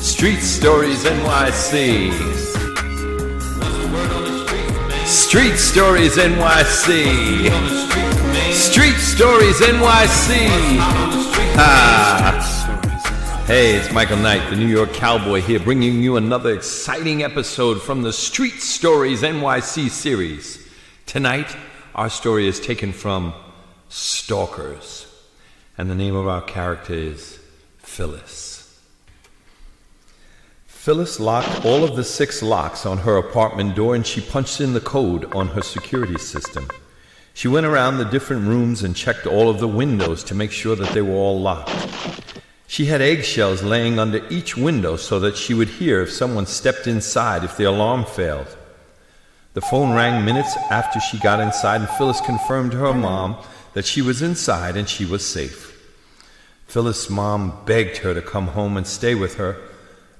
Street Stories NYC. Street Stories NYC. Street Stories NYC. Hey, it's Michael Knight, the New York Cowboy here, bringing you another exciting episode from the Street Stories NYC series. Tonight, our story is taken from Stalkers, and the name of our character is Phyllis. Phyllis locked all of the 6 locks on her apartment door, and she punched in the code on her security system. She went around the different rooms and checked all of the windows to make sure that they were all locked. She had eggshells laying under each window so that she would hear if someone stepped inside if the alarm failed. The phone rang minutes after she got inside, and Phyllis confirmed to her mom that she was inside and she was safe. Phyllis' mom begged her to come home and stay with her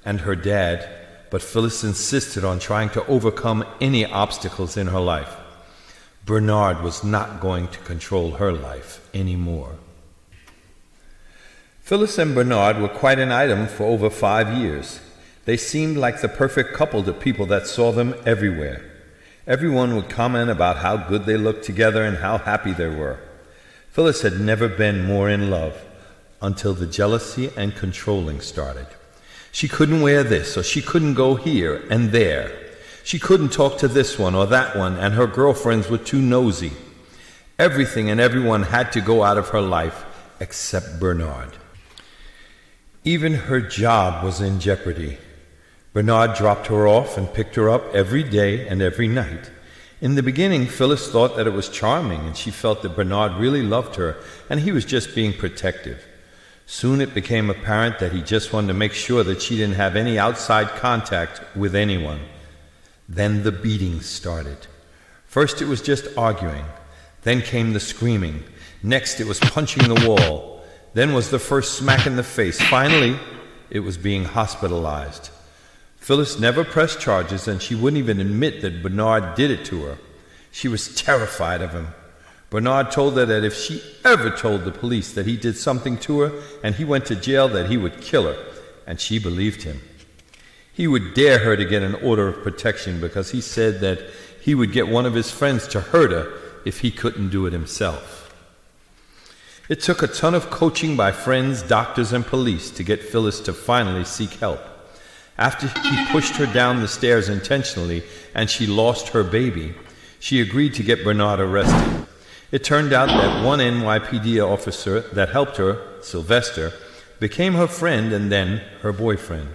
and her dad, but Phyllis insisted on trying to overcome any obstacles in her life. Bernard was not going to control her life anymore. Phyllis and Bernard were quite an item for over 5 years. They seemed like the perfect couple to people that saw them everywhere. Everyone would comment about how good they looked together and how happy they were. Phyllis had never been more in love until the jealousy and controlling started. She couldn't wear this, or she couldn't go here and there. She couldn't talk to this one or that one, and her girlfriends were too nosy. Everything and everyone had to go out of her life except Bernard. Even her job was in jeopardy. Bernard dropped her off and picked her up every day and every night. In the beginning, Phyllis thought that it was charming, and she felt that Bernard really loved her, and he was just being protective. Soon it became apparent that he just wanted to make sure that she didn't have any outside contact with anyone. Then the beatings started. First it was just arguing. Then came the screaming. Next it was punching the wall. Then was the first smack in the face. Finally, it was being hospitalized. Phyllis never pressed charges, and she wouldn't even admit that Bernard did it to her. She was terrified of him. Bernard told her that if she ever told the police that he did something to her and he went to jail, that he would kill her, and she believed him. He would dare her to get an order of protection because he said that he would get one of his friends to hurt her if he couldn't do it himself. It took a ton of coaching by friends, doctors, and police to get Phyllis to finally seek help. After he pushed her down the stairs intentionally and she lost her baby, she agreed to get Bernard arrested. It turned out that one NYPD officer that helped her, Sylvester, became her friend and then her boyfriend.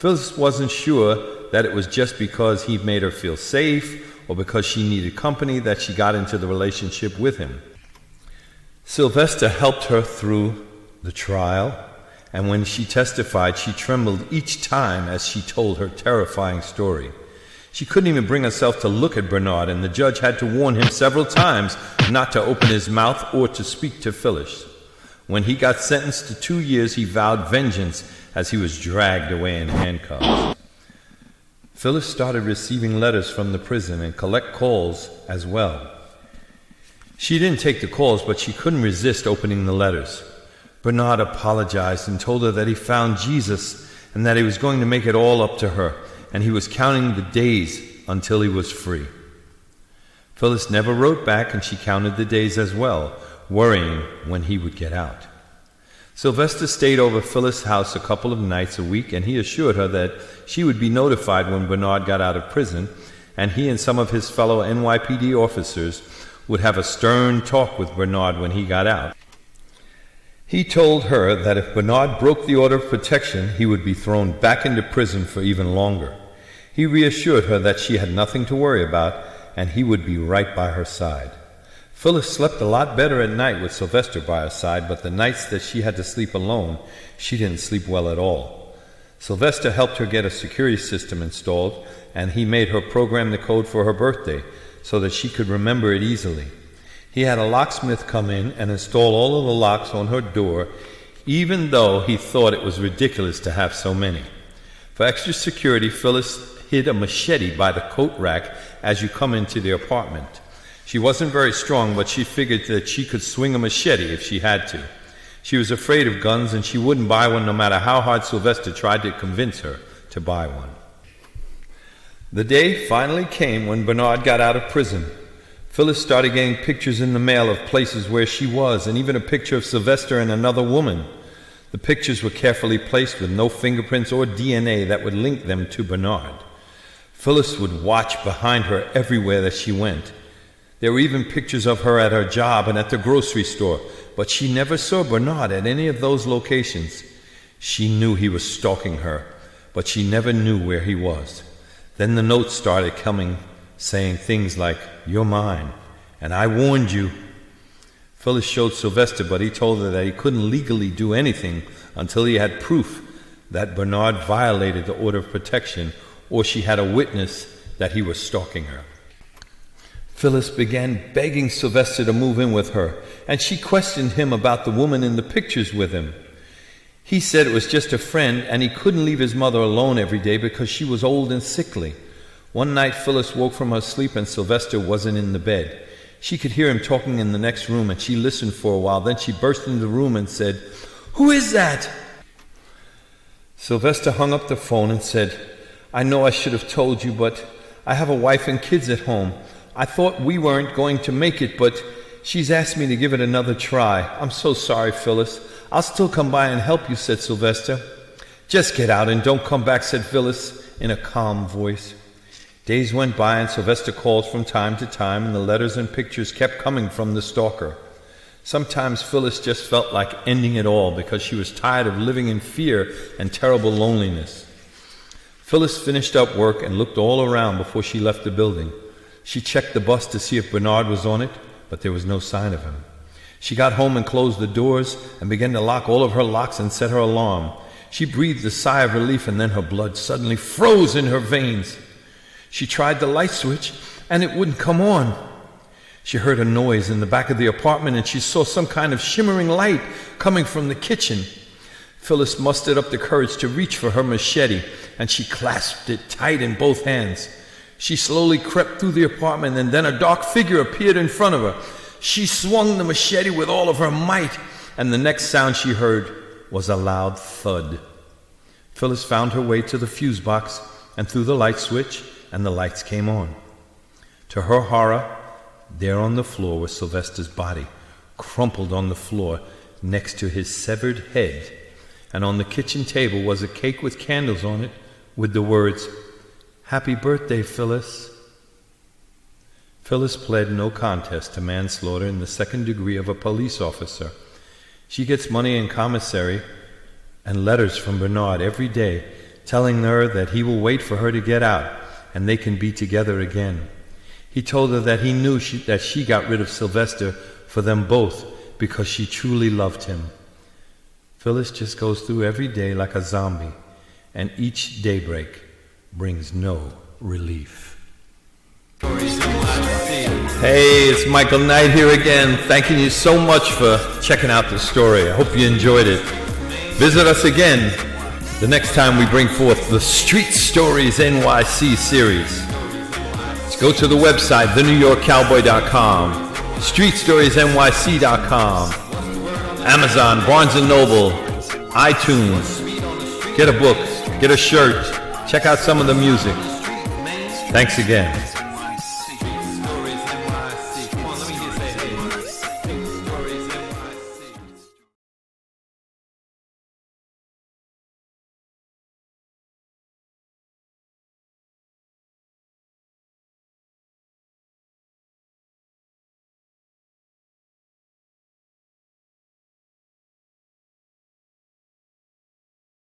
Phyllis wasn't sure that it was just because he made her feel safe or because she needed company that she got into the relationship with him. Sylvester helped her through the trial, and when she testified, she trembled each time as she told her terrifying story. She couldn't even bring herself to look at Bernard, and the judge had to warn him several times not to open his mouth or to speak to Phyllis. When he got sentenced to 2 years, he vowed vengeance as he was dragged away in handcuffs. Phyllis started receiving letters from the prison and collect calls as well. She didn't take the calls, but she couldn't resist opening the letters. Bernard apologized and told her that he found Jesus and that he was going to make it all up to her, and he was counting the days until he was free. Phyllis never wrote back, and she counted the days as well, worrying when he would get out. Sylvester stayed over Phyllis' house a couple of nights a week, and he assured her that she would be notified when Bernard got out of prison, and he and some of his fellow NYPD officers would have a stern talk with Bernard when he got out. He told her that if Bernard broke the order of protection, he would be thrown back into prison for even longer. He reassured her that she had nothing to worry about, and he would be right by her side. Phyllis slept a lot better at night with Sylvester by her side, but the nights that she had to sleep alone, she didn't sleep well at all. Sylvester helped her get a security system installed, and he made her program the code for her birthday so that she could remember it easily. He had a locksmith come in and install all of the locks on her door, even though he thought it was ridiculous to have so many. For extra security, Phyllis hid a machete by the coat rack as you come into the apartment. She wasn't very strong, but she figured that she could swing a machete if she had to. She was afraid of guns, and she wouldn't buy one no matter how hard Sylvester tried to convince her to buy one. The day finally came when Bernard got out of prison. Phyllis started getting pictures in the mail of places where she was, and even a picture of Sylvester and another woman. The pictures were carefully placed with no fingerprints or DNA that would link them to Bernard. Phyllis would watch behind her everywhere that she went. There were even pictures of her at her job and at the grocery store, but she never saw Bernard at any of those locations. She knew he was stalking her, but she never knew where he was. Then the notes started coming, saying things like, "You're mine," and "I warned you." Phyllis showed Sylvester, but he told her that he couldn't legally do anything until he had proof that Bernard violated the order of protection, or she had a witness that he was stalking her. Phyllis began begging Sylvester to move in with her, and she questioned him about the woman in the pictures with him. He said it was just a friend, and he couldn't leave his mother alone every day because she was old and sickly. One night, Phyllis woke from her sleep and Sylvester wasn't in the bed. She could hear him talking in the next room, and she listened for a while. Then she burst into the room and said, "Who is that?" Sylvester hung up the phone and said, "I know I should have told you, but I have a wife and kids at home. I thought we weren't going to make it, but she's asked me to give it another try. I'm so sorry, Phyllis. I'll still come by and help you," said Sylvester. "Just get out and don't come back," said Phyllis in a calm voice. Days went by, and Sylvester called from time to time, and the letters and pictures kept coming from the stalker. Sometimes Phyllis just felt like ending it all because she was tired of living in fear and terrible loneliness. Phyllis finished up work and looked all around before she left the building. She checked the bus to see if Bernard was on it, but there was no sign of him. She got home and closed the doors and began to lock all of her locks and set her alarm. She breathed a sigh of relief, and then her blood suddenly froze in her veins. She tried the light switch, and it wouldn't come on. She heard a noise in the back of the apartment, and she saw some kind of shimmering light coming from the kitchen. Phyllis mustered up the courage to reach for her machete, and she clasped it tight in both hands. She slowly crept through the apartment, and then a dark figure appeared in front of her. She swung the machete with all of her might, and the next sound she heard was a loud thud. Phyllis found her way to the fuse box and threw the light switch, and the lights came on. To her horror, there on the floor was Sylvester's body, crumpled on the floor next to his severed head, and on the kitchen table was a cake with candles on it with the words, "Happy birthday, Phyllis." Phyllis pled no contest to manslaughter in the second degree of a police officer. She gets money in commissary and letters from Bernard every day telling her that he will wait for her to get out and they can be together again. He told her that he knew that she got rid of Sylvester for them both because she truly loved him. Phyllis just goes through every day like a zombie, and each daybreak brings no relief. Hey, it's Michael Knight here again, thanking you so much for checking out the story. I hope you enjoyed it. Visit us again the next time we bring forth the Street Stories NYC series. Let's go to the website, thenewyorkcowboy.com, streetstoriesnyc.com, Amazon, Barnes & Noble, iTunes. Get a book, get a shirt, check out some of the music. Thanks again.